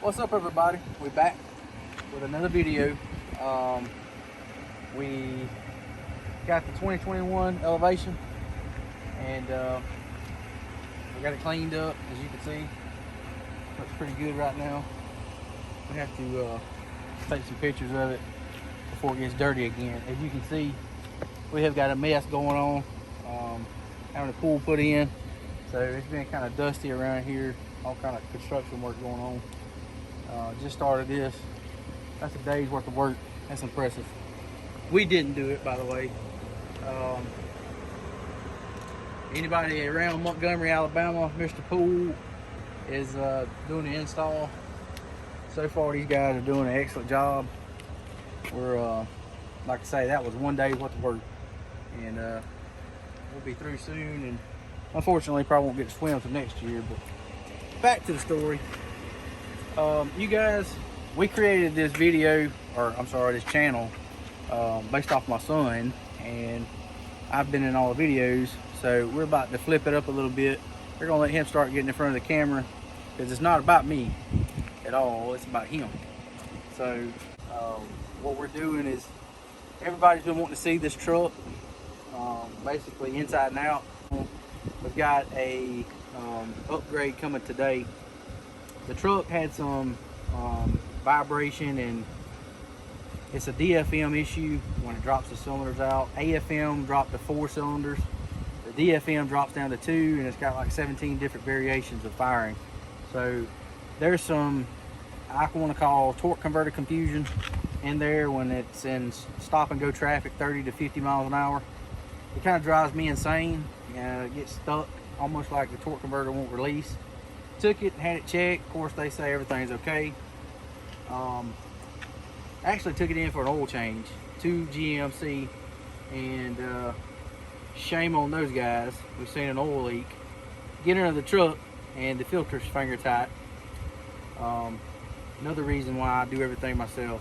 What's up, everybody? We're back with another video. We got the 2021 Elevation, and we got it cleaned up. As you can see, looks pretty good right now. We have to take some pictures of it before it gets dirty again. As you can see, we have got a mess going on, having a pool put in, so it's been kind of dusty around here. All kind of construction work going on. Just started this. That's a day's worth of work. That's impressive. We didn't do it, by the way. Anybody around Montgomery, Alabama, Mr. Pool is doing the install. So far, these guys are doing an excellent job. We're, like I say, that was one day's worth of work, and we'll be through soon. And unfortunately, probably won't get to swim until next year. But back to the story. You guys, we created this video, or I'm sorry, this channel, based off my son, and I've been in all the videos, so we're about to flip it up a little bit. We're gonna let him start getting in front of the camera, because it's not about me at all, it's about him. So what we're doing is, everybody's been wanting to see this truck, basically inside and out. We've got a upgrade coming today. The truck had some vibration, and it's a DFM issue when it drops the cylinders out. AFM dropped to 4 cylinders. The DFM drops down to 2, and it's got like 17 different variations of firing. So there's some, I want to call torque converter confusion in there when it's in stop and go traffic, 30 to 50 miles an hour. It kind of drives me insane. It gets stuck, almost like the torque converter won't release. Took it and had it checked. Of course, they say everything's okay. Actually took it in for an oil change to GMC, and shame on those guys. We've seen an oil leak. Get into the truck and the filter's finger tight. Another reason why I do everything myself.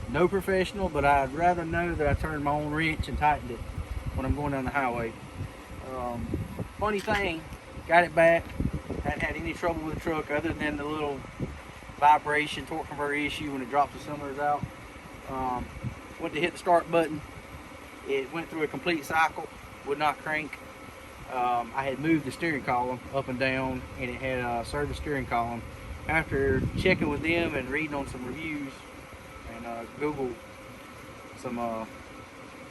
No professional, but I'd rather know that I turned my own wrench and tightened it when I'm going down the highway. Funny thing, got it back. Hadn't had any trouble with the truck other than the little vibration torque converter issue when it drops the cylinders out. Went to hit the start button. It went through a complete cycle, would not crank. I had moved the steering column up and down, and it had a service steering column. After checking with them and reading on some reviews and Googled some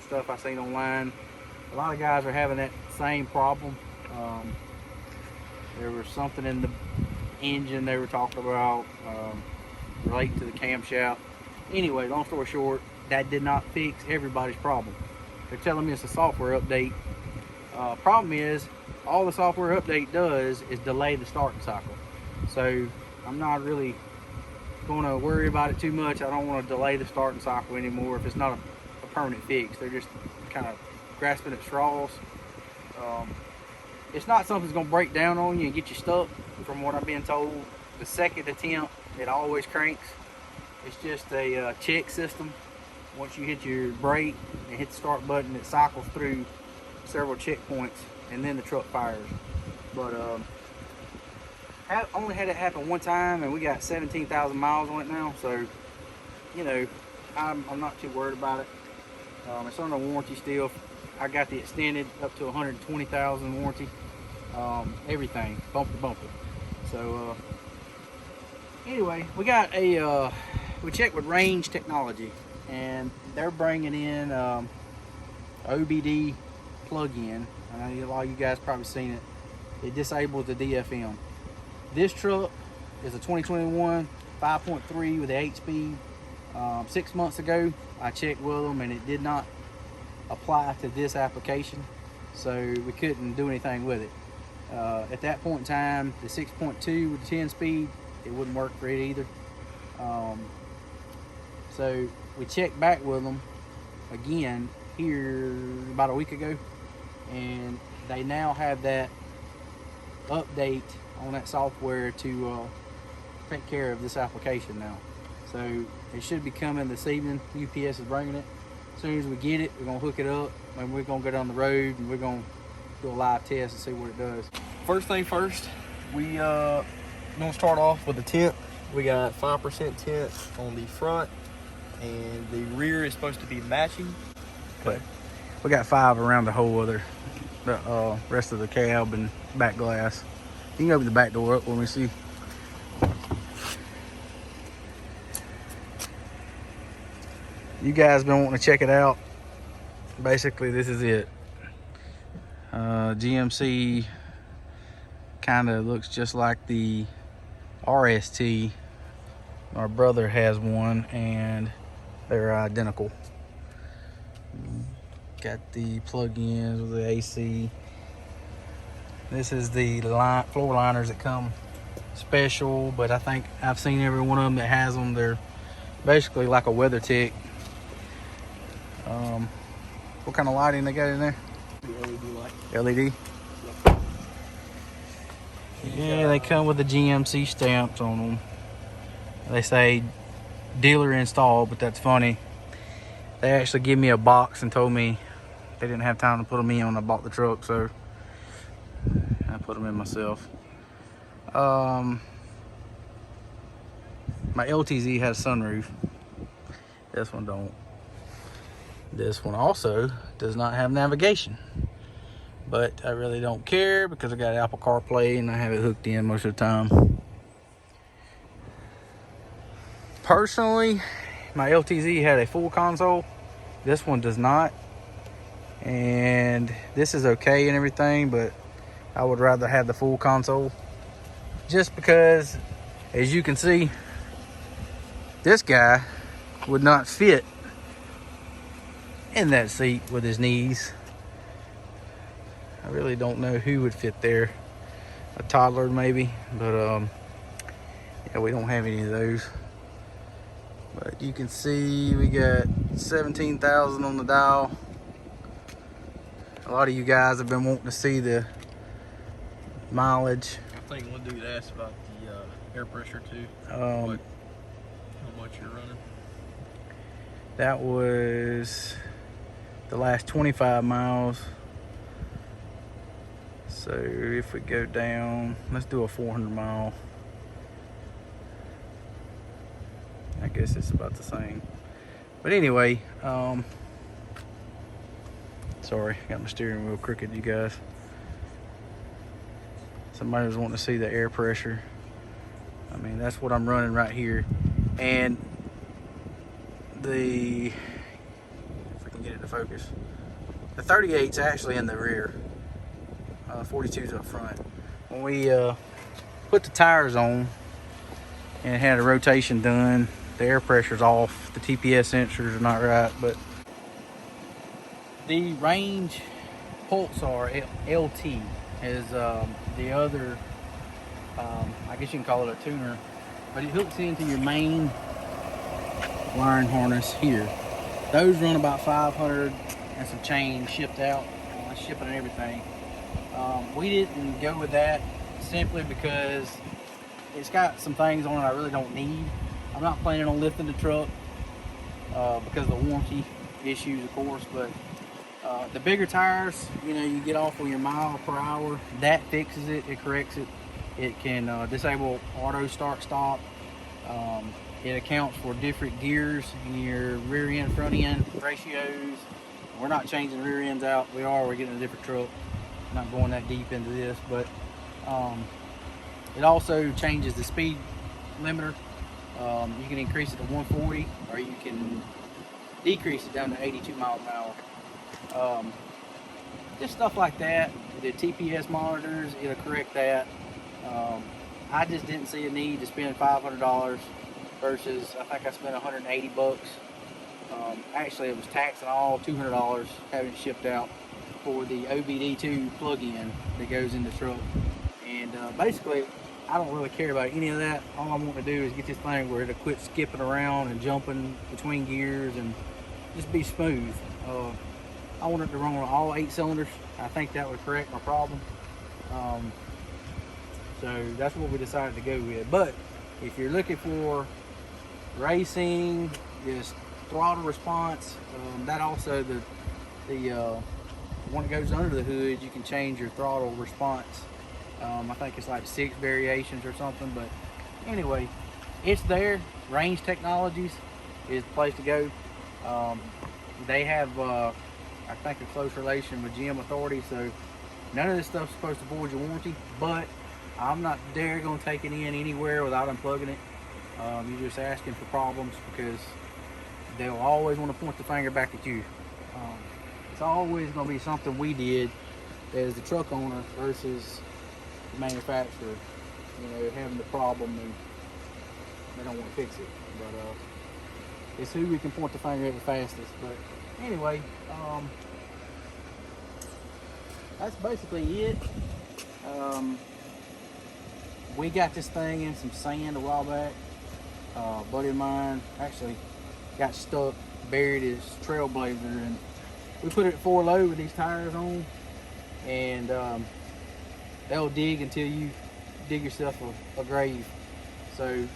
stuff I seen online, a lot of guys are having that same problem. There was something in the engine they were talking about, related to the camshaft. Anyway, long story short, that did not fix everybody's problem. They're telling me it's a software update. Problem is, all the software update does is delay the starting cycle. So I'm not really going to worry about it too much. I don't want to delay the starting cycle anymore if it's not a permanent fix. They're just kind of grasping at straws. It's not something that's going to break down on you and get you stuck. From what I've been told, the second attempt, it always cranks. It's just a check system. Once you hit your brake and hit the start button, it cycles through several checkpoints, and then the truck fires. But only had it happen one time, and we got 17,000 miles on it now. So, you know, I'm not too worried about it. It's under warranty still. I got the extended up to 120,000 warranty. Everything bumper to bumper. So anyway, we got a we checked with Range Technology, and they're bringing in OBD plug-in. I know a lot of you guys probably seen it. It disables the DFM. This truck is a 2021 5.3 with an 8-speed. 6 months ago I checked with them, and it did not apply to this application, so we couldn't do anything with it. At that point in time, the 6.2 with the 10 speed, it wouldn't work for it either. So we checked back with them again here about a week ago, and they now have that update on that software to take care of this application now. So it should be coming this evening. UPS is bringing it. As soon as we get it, we're gonna hook it up, and we're gonna go down the road, and we're gonna do a live test and see what it does. First thing first, we gonna start off with the temp. We got 5% tint on the front, and the rear is supposed to be matching. But we got 5 around the whole other, the rest of the cab and back glass. You can open the back door up when we see. You guys been wanting to check it out. Basically, this is it. GMC kind of looks just like the RST. Our brother has one, and they're identical. Got the plug-ins with the AC. This is the floor liners that come special, but I think I've seen every one of them that has them. They're basically like a WeatherTech. What kind of lighting they got in there? The LED light. LED? Yep. Yeah, they come with the GMC stamps on them. They say dealer installed, but that's funny. They actually give me a box and told me they didn't have time to put them in when I bought the truck, so I put them in myself. My LTZ has a sunroof. This one don't. This one also does not have navigation, but I really don't care because I got Apple CarPlay and I have it hooked in most of the time. Personally, my LTZ had a full console. This one does not, and this is okay and everything, but I would rather have the full console just because, as you can see, this guy would not fit in that seat with his knees. I really don't know who would fit there. A toddler maybe, but yeah, we don't have any of those. But you can see we got 17,000 on the dial. A lot of you guys have been wanting to see the mileage. I think one dude asked about the air pressure too. How much you're running? That was the last 25 miles. So if we go down, let's do a 400 mile. I guess it's about the same. But anyway, sorry, got my steering wheel crooked, you guys. Somebody was wanting to see the air pressure. I mean, that's what I'm running right here. And the, if we can get it to focus, the 38's actually in the rear. 42's up front. When we put the tires on and had a rotation done, the air pressure's off. The TPS sensors are not right, but the range pulsar LT is the other, I guess you can call it a tuner, but it hooks into your main wiring harness here. Those run about 500 and some change shipped out, shipping and everything. We didn't go with that simply because it's got some things on it I really don't need. I'm not planning on lifting the truck because of the warranty issues, of course, but the bigger tires, you know, you get off on your mile per hour, that fixes it, it corrects it. It can disable auto start stop. It accounts for different gears in your rear end, front end ratios. We're not changing rear ends out. We're getting a different truck. Not going that deep into this, but it also changes the speed limiter. You can increase it to 140, or you can decrease it down to 82 miles an hour. Just stuff like that. The TPS monitors, it'll correct that. I just didn't see a need to spend $500 versus I think I spent 180 bucks. Actually, it was tax and all $200 having it shipped out for the OBD2 plug-in that goes in the truck. And basically, I don't really care about any of that. All I want to do is get this thing where it'll quit skipping around and jumping between gears and just be smooth. I want it to run on all 8 cylinders. I think that would correct my problem. So that's what we decided to go with. But if you're looking for racing, just throttle response, that also the when it goes under the hood, you can change your throttle response. I think it's like 6 variations or something, but anyway, it's there. Range Technologies is the place to go. They have, I think, a close relation with GM Authority, so none of this stuff's supposed to void your warranty, but I'm not dare going to take it in anywhere without unplugging it. You're just asking for problems because they'll always want to point the finger back at you. It's always going to be something we did as the truck owner versus the manufacturer, you know, having the problem and they don't want to fix it. But it's who we can point the finger at the fastest. But anyway, that's basically it. We got this thing in some sand a while back. A buddy of mine actually got stuck, buried his Trailblazer, and we put it 4 low with these tires on, and they'll dig until you dig yourself a grave. So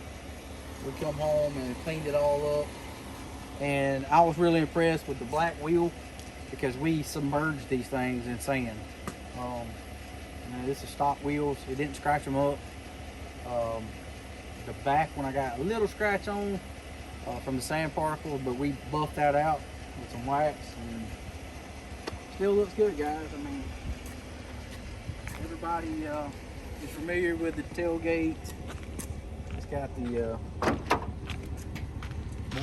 we come home and cleaned it all up, and I was really impressed with the black wheel because we submerged these things in sand. You know, this is stock wheels. It didn't scratch them up. The back one I got a little scratch on from the sand particles, but we buffed that out with some wax, and still looks good, guys. I mean, everybody is familiar with the tailgate. It's got the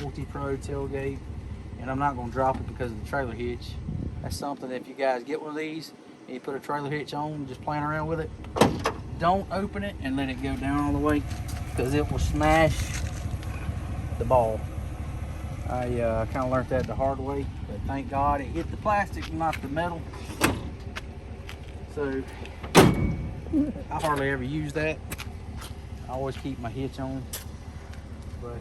multi-pro tailgate, and I'm not going to drop it because of the trailer hitch. That's something, if you guys get one of these and you put a trailer hitch on, just playing around with it, don't open it and let it go down all the way, because it will smash the ball. I kind of learned that the hard way, but thank God it hit the plastic, not the metal. So I hardly ever use that. I always keep my hitch on. But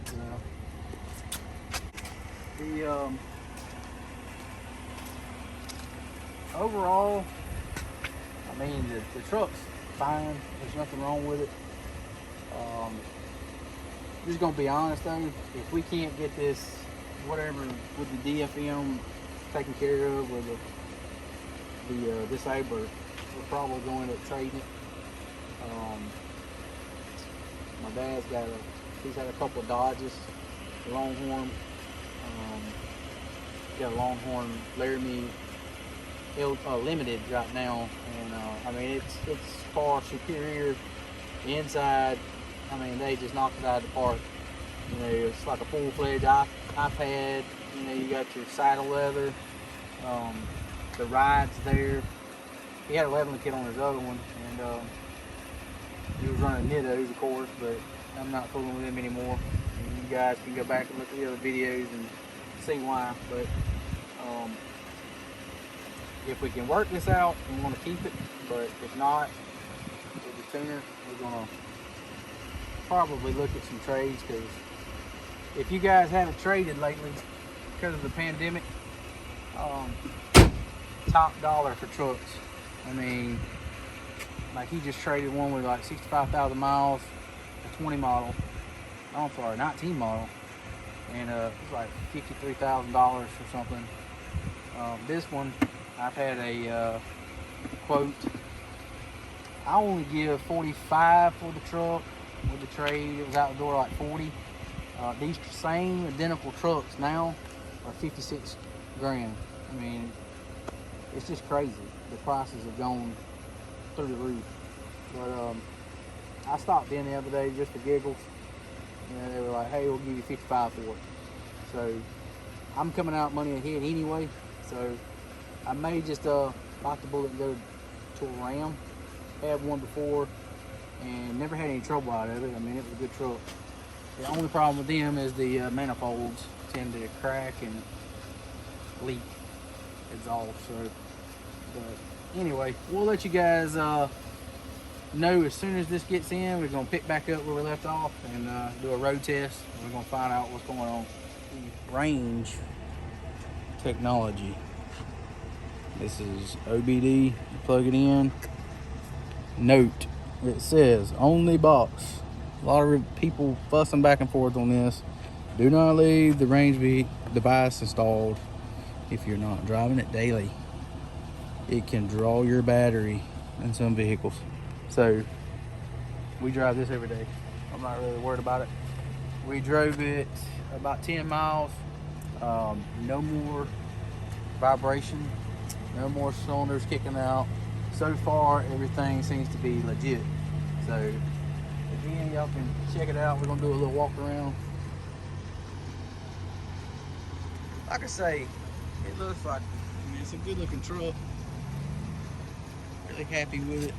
overall, I mean, the truck's fine. There's nothing wrong with it. Just gonna be honest though, if we can't get this, whatever, with the DFM taken care of with the disabler, we're probably going to trade it. My dad's he's had a couple of Dodges, Longhorn. Got a Longhorn Laramie Limited right now, and I mean it's far superior. The inside, I mean, they just knocked it out of the park. You know, it's like a full-fledged iPad. You know, you got your saddle leather, the ride's there. He had a leveling kit on his other one, and he was running Nittos, of course, but I'm not fooling with him anymore. And you guys can go back and look at the other videos and see why. But if we can work this out, we want to keep it. But if not, with the tuner, we're gonna probably look at some trades, because if you guys haven't traded lately because of the pandemic, top dollar for trucks. I mean, like he just traded one with like 65,000 miles, a 20 model. Oh, I'm sorry, 19 model, and it was like $53,000 or something. This one, I've had a quote. I only give 45 for the truck. With the trade, it was out the door like 40. These same identical trucks now are 56 grand. I mean, it's just crazy. The prices have gone through the roof. But I stopped in the other day just for giggles. You know, they were like, hey, we'll give you 55 for it. So I'm coming out money ahead anyway. So I may just bite the bullet and go to a Ram. Had one before and never had any trouble out of it. I mean, it was a good truck. The only problem with them is the manifolds tend to crack and leak exhaust. So, but anyway, we'll let you guys know as soon as this gets in. We're gonna pick back up where we left off and do a road test. We're gonna find out what's going on. Range Technology. This is OBD. You plug it in. Note, it says on the box. A lot of people fussing back and forth on this. Do not leave the range device installed if you're not driving it daily. It can draw your battery in some vehicles. So we drive this every day. I'm not really worried about it. We drove it about 10 miles. No more vibration, no more cylinders kicking out. So far, everything seems to be legit. So again, y'all can check it out. We're gonna do a little walk around. Like I say, it looks like, I mean, it's a good looking truck. Really happy with it.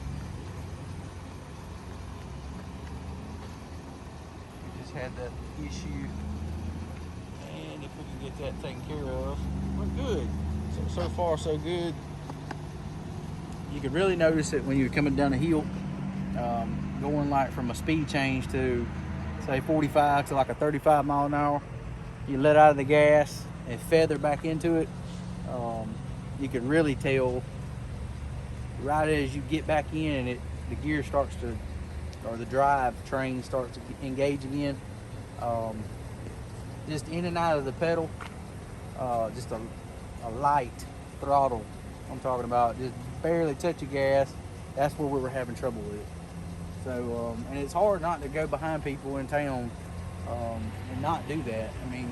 We just had that issue, and if we can get that taken care of, we're good. So far so good. You could really notice it when you're coming down a hill, going like from a speed change to say 45 to like a 35 mile an hour. You let out of the gas and feather back into it. You can really tell right as you get back in and the gear starts to, or the drive train starts to engage again. Just in and out of the pedal, just a light throttle. I'm talking about just barely touch the gas. That's where we were having trouble with it. So, and it's hard not to go behind people in town and not do that. I mean,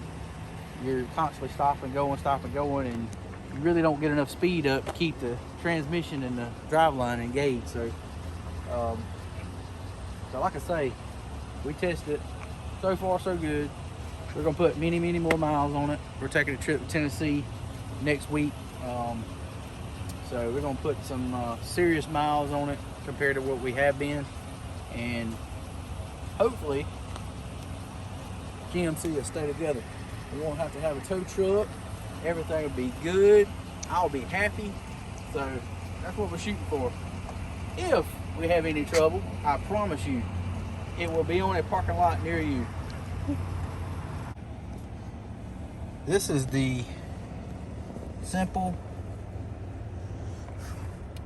you're constantly stopping, going, and you really don't get enough speed up to keep the transmission and the driveline engaged. So, so like I say, we tested it. So far, so good. We're gonna put many more miles on it. We're taking a trip to Tennessee next week. So we're gonna put some serious miles on it compared to what we have been, and hopefully GMC will stay together. We won't have to have a tow truck. Everything will be good. I'll be happy. So that's what we're shooting for. If we have any trouble, I promise you, it will be on a parking lot near you. This is the simple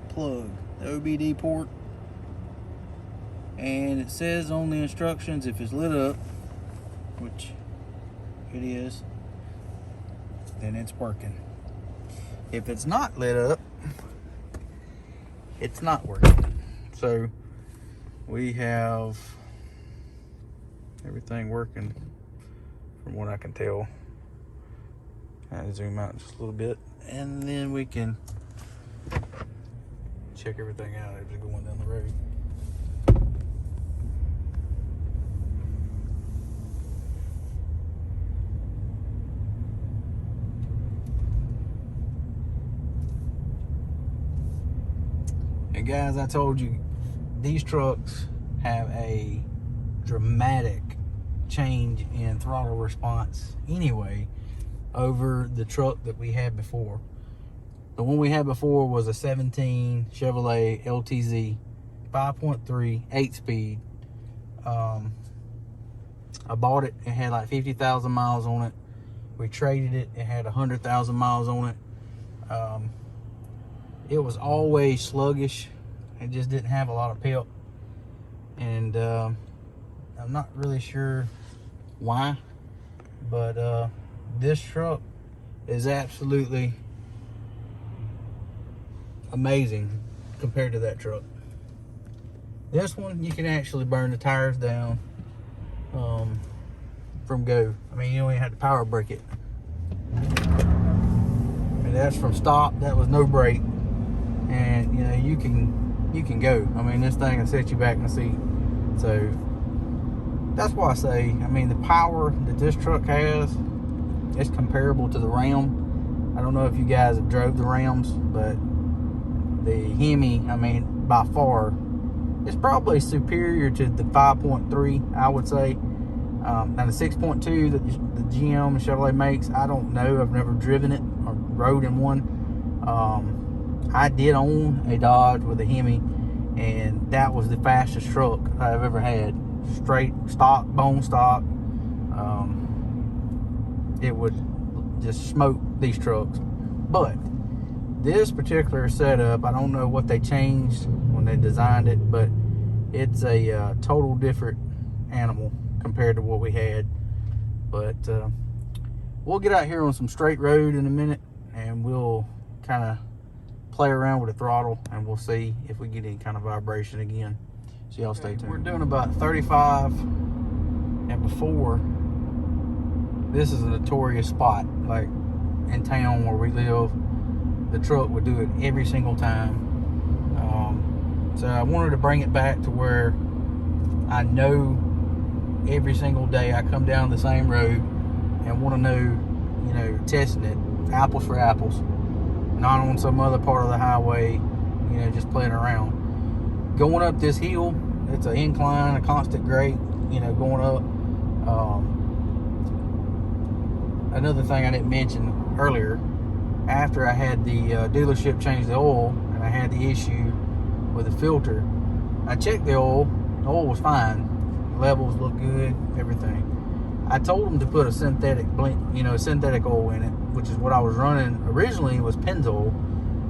plug, the OBD port, and it says on the instructions if it's lit up, which it is, then it's working. If it's not lit up, it's not working. So we have everything working from what I can tell. I'll zoom out just a little bit, and then we can check everything out as we're going down the road. And guys, I told you, these trucks have a dramatic change in throttle response anyway over the truck that we had before. The one we had before was a 17 Chevrolet LTZ 5.3 8-speed. I bought it, it had like 50,000 miles on it. We traded it, it had 100,000 miles on it. It was always sluggish. It just didn't have a lot of pep. And I'm not really sure why, but this truck is absolutely amazing compared to that truck. This one, you can actually burn the tires down from go. I mean, you don't even have to power brake it. And that's from stop. That was no brake. And you know, you can go. I mean, this thing will set you back in the seat. So that's why I say, I mean, the power that this truck has, it's comparable to the Ram. I don't know if you guys have drove the Rams, but the Hemi, I mean, by far, it's probably superior to the 5.3, I would say. Now the 6.2 that the GM and Chevrolet makes, I don't know. I've never driven it or rode in one. I did own a Dodge with a Hemi, and that was the fastest truck I've ever had. Straight stock, bone stock. It would just smoke these trucks. But this particular setup, I don't know what they changed when they designed it, but it's a total different animal compared to what we had. But we'll get out here on some straight road in a minute, and we'll kind of play around with the throttle, and we'll see if we get any kind of vibration again. So y'all stay tuned. We're doing about 35, and before, this is a notorious spot, like in town where we live. The truck would do it every single time. So I wanted to bring it back to where I know every single day I come down the same road and want to know, you know, testing it, apples for apples, not on some other part of the highway, you know, just playing around. Going up this hill, it's an incline, a constant grade, you know, going up. Another thing I didn't mention earlier, after I had the dealership change the oil and I had the issue with the filter, I checked the oil was fine, levels look good, everything. I told them to put a synthetic blend, you know, synthetic oil in it, which is what I was running originally, was Pennzoil.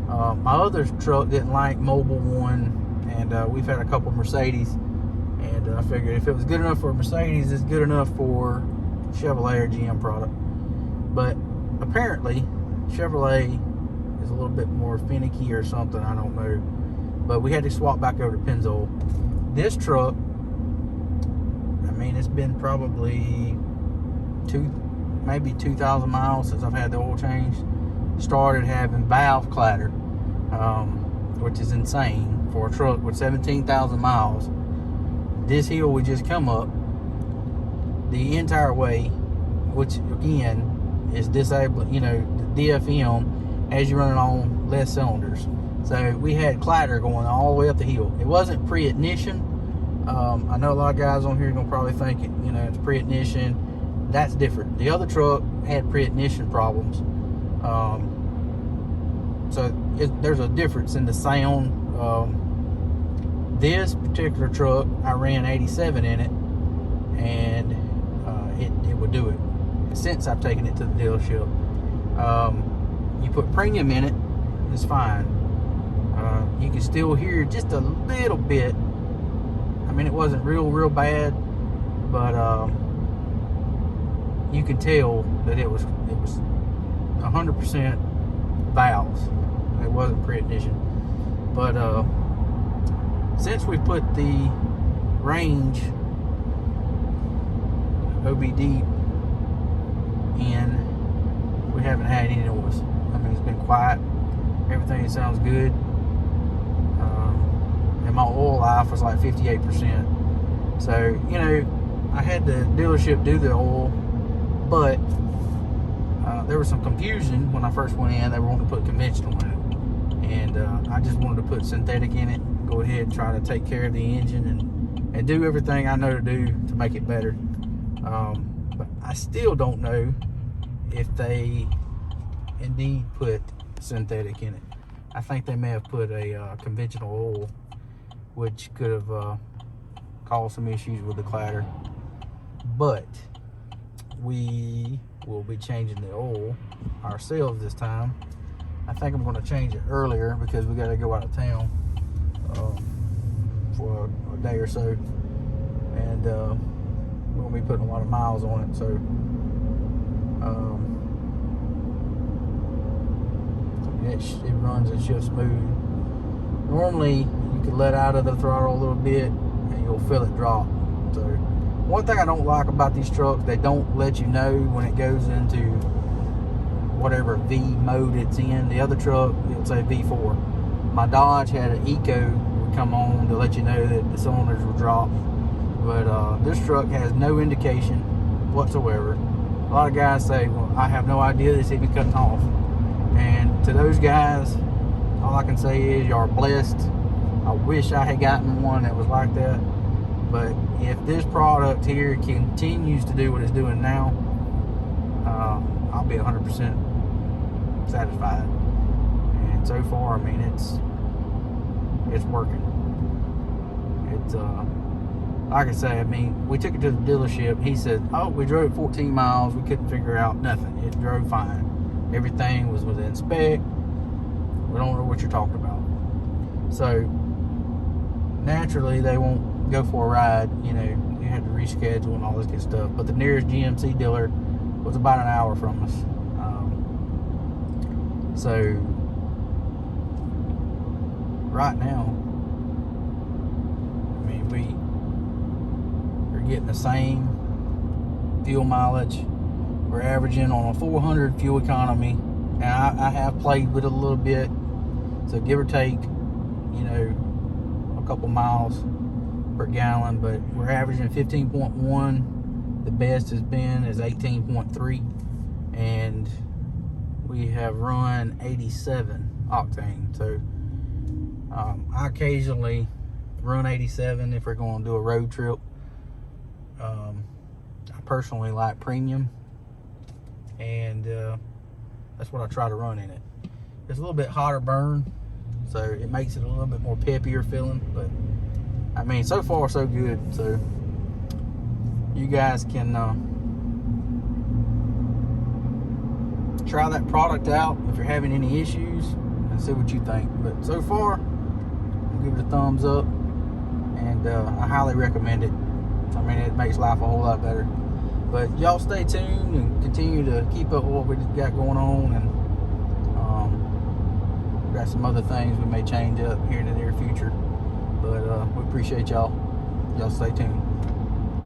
My other truck didn't like Mobil 1, and we've had a couple of Mercedes, and I figured if it was good enough for a Mercedes, it's good enough for Chevrolet or GM product. But apparently Chevrolet is a little bit more finicky or something, I don't know. But we had to swap back over to Pennzoil. This truck, I mean, it's been probably maybe 2,000 miles since I've had the oil change. Started having valve clatter, which is insane for a truck with 17,000 miles. This hill we just come up the entire way, which again is disabling, you know, the DFM as you're running on less cylinders. So we had clatter going all the way up the hill. It wasn't pre-ignition. I know a lot of guys on here are gonna probably think it, you know, it's pre-ignition. That's different. The other truck had pre-ignition problems. So there's a difference in the sound. This particular truck, I ran 87 in it, and it would do it. Since I've taken it to the dealership, you put premium in it, it's fine. You can still hear just a little bit. I mean, it wasn't real bad, but you could tell that it was 100% valves. It wasn't pre-ignition. But since we put the range OBD in, we haven't had any noise. I mean, it's been quiet. Everything sounds good. And my oil life was like 58%. So, you know, I had the dealership do the oil, but there was some confusion when I first went in. They were wanting to put conventional in it, and I just wanted to put synthetic in it. Go ahead and try to take care of the engine and do everything I know to do to make it better. But I still don't know if they indeed put synthetic in it. I think they may have put a conventional oil, which could have caused some issues with the clatter. But we will be changing the oil ourselves this time. I think I'm going to change it earlier because we got to go out of town for a day or so, and we're going to be putting a lot of miles on it. So it runs and shifts smooth. Normally you can let out of the throttle a little bit and you'll feel it drop. So one thing I don't like about these trucks, they don't let you know when it goes into whatever V mode it's in. The other truck, it'll say V4. My Dodge had an eco would come on to let you know that the cylinders will drop. But this truck has no indication whatsoever. A lot of guys say, well, I have no idea this even cutting off. And to those guys, all I can say is you are blessed. I wish I had gotten one that was like that. But if this product here continues to do what it's doing now, I'll be 100% satisfied. And so far, I mean, it's working. It's like I say, I mean, we took it to the dealership. He said, oh, we drove 14 miles. We couldn't figure out nothing. It drove fine. Everything was within spec. We don't know what you're talking about. So naturally, they won't go for a ride. You know, you had to reschedule and all this good stuff. But the nearest GMC dealer was about an hour from us. So right now, I mean, we're getting the same fuel mileage. We're averaging on a 400 fuel economy, and I have played with it a little bit, so give or take, you know, a couple miles per gallon, but we're averaging 15.1. The best has been is 18.3, and we have run 87 octane. So I occasionally run 87 if we're going to do a road trip. I personally like premium, and that's what I try to run in it. It's a little bit hotter burn, so it makes it a little bit more peppier feeling, but I mean, so far so good. So you guys can try that product out if you're having any issues and see what you think. But so far, I'll give it a thumbs up, and I highly recommend it. I mean, it makes life a whole lot better. But y'all stay tuned and continue to keep up with what we got going on, and we got some other things we may change up here in the near future. But we appreciate y'all. Y'all stay tuned.